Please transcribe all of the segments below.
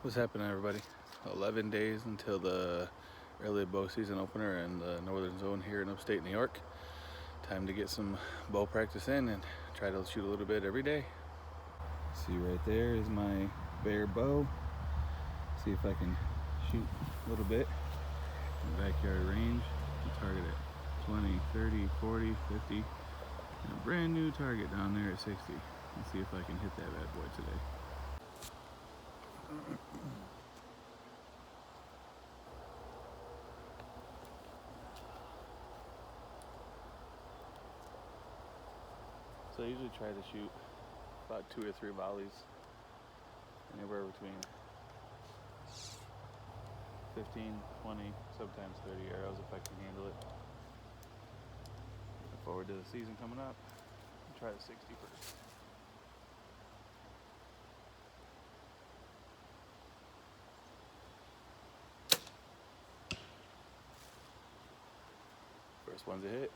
What's happening, everybody? 11 days until the early bow season opener in the northern zone here in upstate New York. Time to get some bow practice in and try to shoot a little bit every day. See, right there is my bare bow. See if I can shoot a little bit in the backyard range and target at 20, 30, 40, 50, and a brand new target down there at 60. Let's see if I can hit that bad boy today. So I usually try to shoot about 2 or 3 volleys, anywhere between 15, 20, sometimes 30 arrows if I can handle it. Looking forward to the season coming up. I'll try the 60 first. First one's a hit.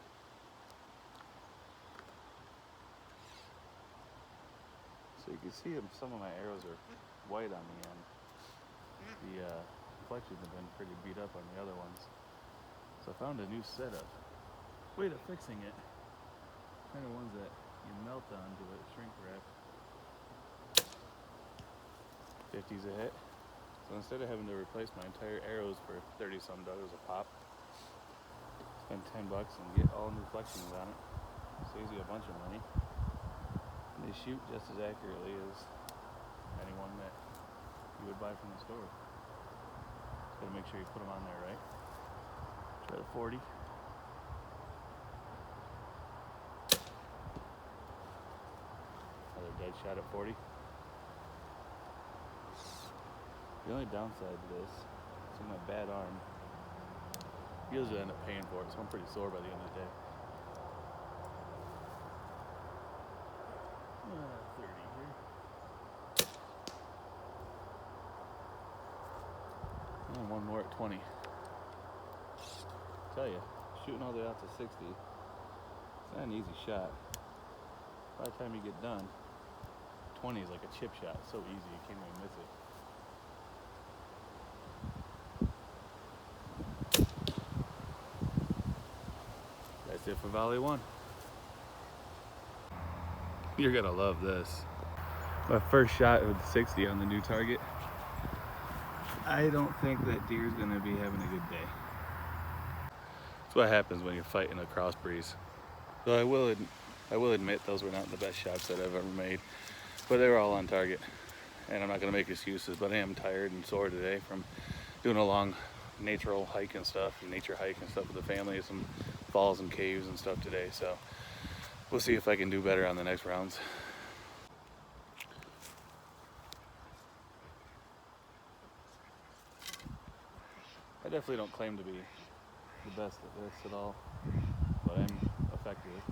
So you can see some of my arrows are white on the end. The fletchings have been pretty beat up on the other ones. So I found a new setup. Way of fixing it. Kind of ones that you melt onto it, shrink wrap. 50's a hit. So instead of having to replace my entire arrows for $30-some a pop, spend $10 and get all new fletchings on it. Saves you a bunch of money. And they shoot just as accurately as anyone that you would buy from the store. Just gotta make sure you put them on there right. Try the 40. Another dead shot at 40. The only downside to this is my bad arm. You usually end up paying for it, so I'm pretty sore by the end of the day. 30 here. And one more at 20. Tell you, shooting all the way out to 60, it's not an easy shot. By the time you get done, 20 is like a chip shot. It's so easy, you can't even miss it. That's it for volley 1. You're gonna love this. My first shot with 60 on the new target. I don't think that deer's gonna be having a good day. That's what happens when you're fighting a cross breeze. So I will admit those were not the best shots that I've ever made, but they were all on target. And I'm not gonna make excuses, but I am tired and sore today from doing a long nature hike and stuff with the family, some falls and caves and stuff today. So we'll see if I can do better on the next rounds. I definitely don't claim to be the best at this at all, but I'm effective.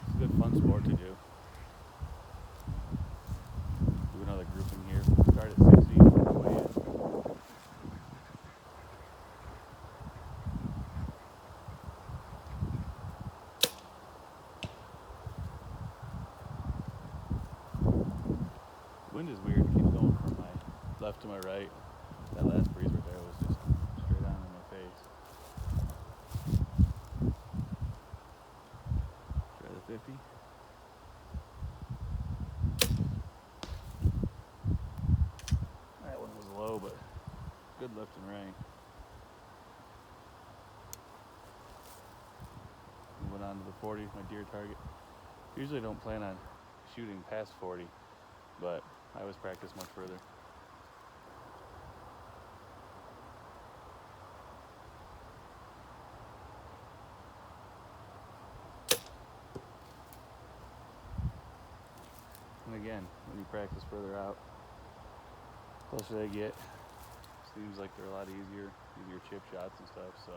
It's a good fun sport to do. Do another grouping here. Start at 60, work our way in. Wind is weird. It keeps going from my left to my right. That last breeze right there was just straight on in my face. Try the 50. That one was low, but good lift and rain. Moving on to the 40, my deer target. Usually don't plan on shooting past 40, but I always practice much further. And again, when you practice further out, closer they get, seems like they're a lot easier chip shots and stuff. So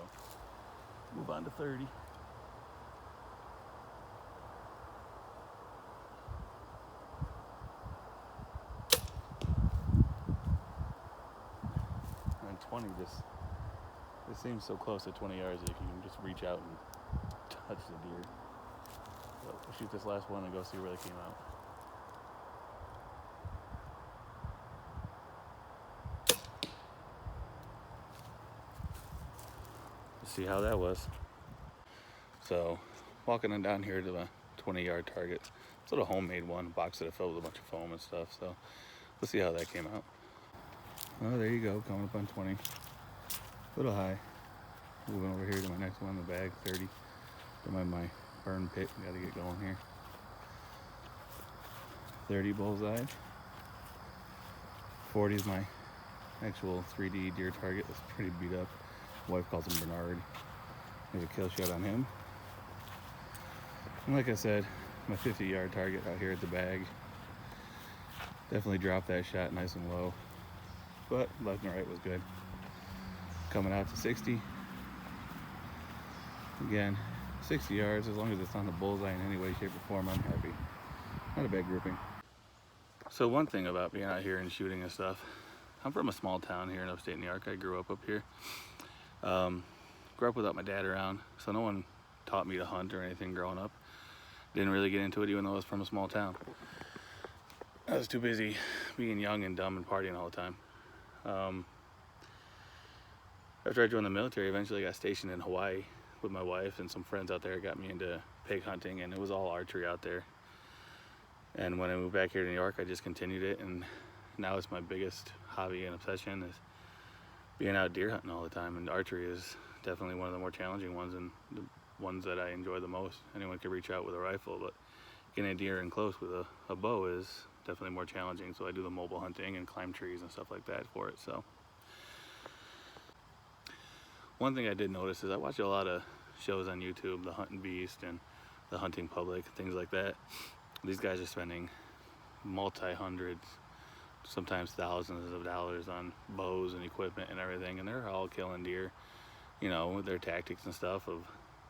move on to 30. And 20 just, it seems so close to 20 yards that you can just reach out and touch the deer. So we'll shoot this last one and go see where they came out. Let's see how that was. So walking on down here to the 20-yard target. It's a little homemade one, a box that I filled with a bunch of foam and stuff. So let's see how that came out. Oh, there you go, coming up on 20. A little high. Moving over here to my next one, the bag, 30. Don't mind my burn pit, gotta get going here. 30 bullseye. 40 is my actual 3D deer target. That's pretty beat up. My wife calls him Bernard. Made a kill shot on him. And like I said, my 50-yard target out here at the bag. Definitely dropped that shot nice and low, but left and right was good. Coming out to 60. Again, 60 yards, as long as it's on the bullseye in any way, shape, or form, I'm happy. Not a bad grouping. So one thing about being out here and shooting and stuff, I'm from a small town here in upstate New York. I grew up here. Grew up without my dad around, so no one taught me to hunt or anything growing up. Didn't really get into it even though I was from a small town. I was too busy being young and dumb and partying all the time. After I joined the military, eventually I got stationed in Hawaii with my wife and some friends out there. Got me into pig hunting, and it was all archery out there. And when I moved back here to New York, I just continued it, and now it's my biggest hobby and obsession is being out deer hunting all the time. And archery is definitely one of the more challenging ones and the ones that I enjoy the most. Anyone can reach out with a rifle, but getting a deer in close with a bow is definitely more challenging. So I do the mobile hunting and climb trees and stuff like that for it. So one thing I did notice is I watch a lot of shows on YouTube, the Hunting Beast and the Hunting Public, things like that. These guys are spending multi-hundreds, sometimes thousands of dollars on bows and equipment and everything, and they're all killing deer, you know, with their tactics and stuff of,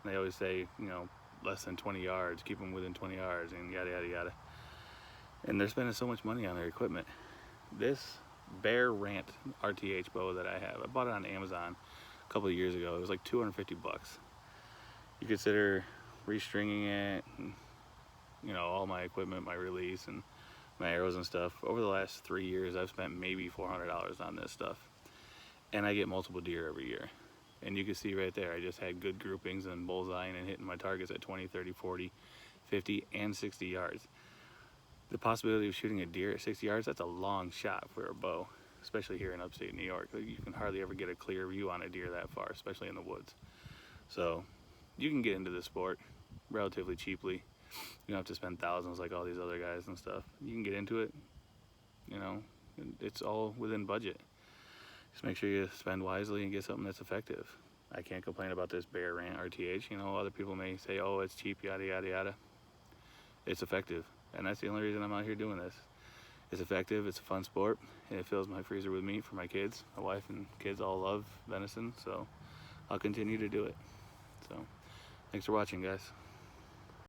they always say, you know, less than 20 yards, keep them within 20 yards, and yada yada yada. And they're spending so much money on their equipment. This Bear Rant RTH bow that I have, I bought it on Amazon a couple of years ago. It was like 250 bucks. You consider restringing it, and, you know, all my equipment, my release and my arrows and stuff. Over the last 3 years, I've spent maybe $400 on this stuff, and I get multiple deer every year. And you can see right there, I just had good groupings and bullseyeing and hitting my targets at 20, 30, 40, 50, and 60 yards. The possibility of shooting a deer at 60 yards, that's a long shot for a bow, especially here in upstate New York. You can hardly ever get a clear view on a deer that far, especially in the woods. So you can get into this sport relatively cheaply. You don't have to spend thousands like all these other guys and stuff. You can get into it, you know, it's all within budget. Just make sure you spend wisely and get something that's effective. I can't complain about this Bear Rant RTH. You know, other people may say, oh, it's cheap, yada, yada, yada. It's effective, and that's the only reason I'm out here doing this. It's effective, it's a fun sport, and it fills my freezer with meat for my kids. My wife and kids all love venison, so I'll continue to do it. So, thanks for watching, guys.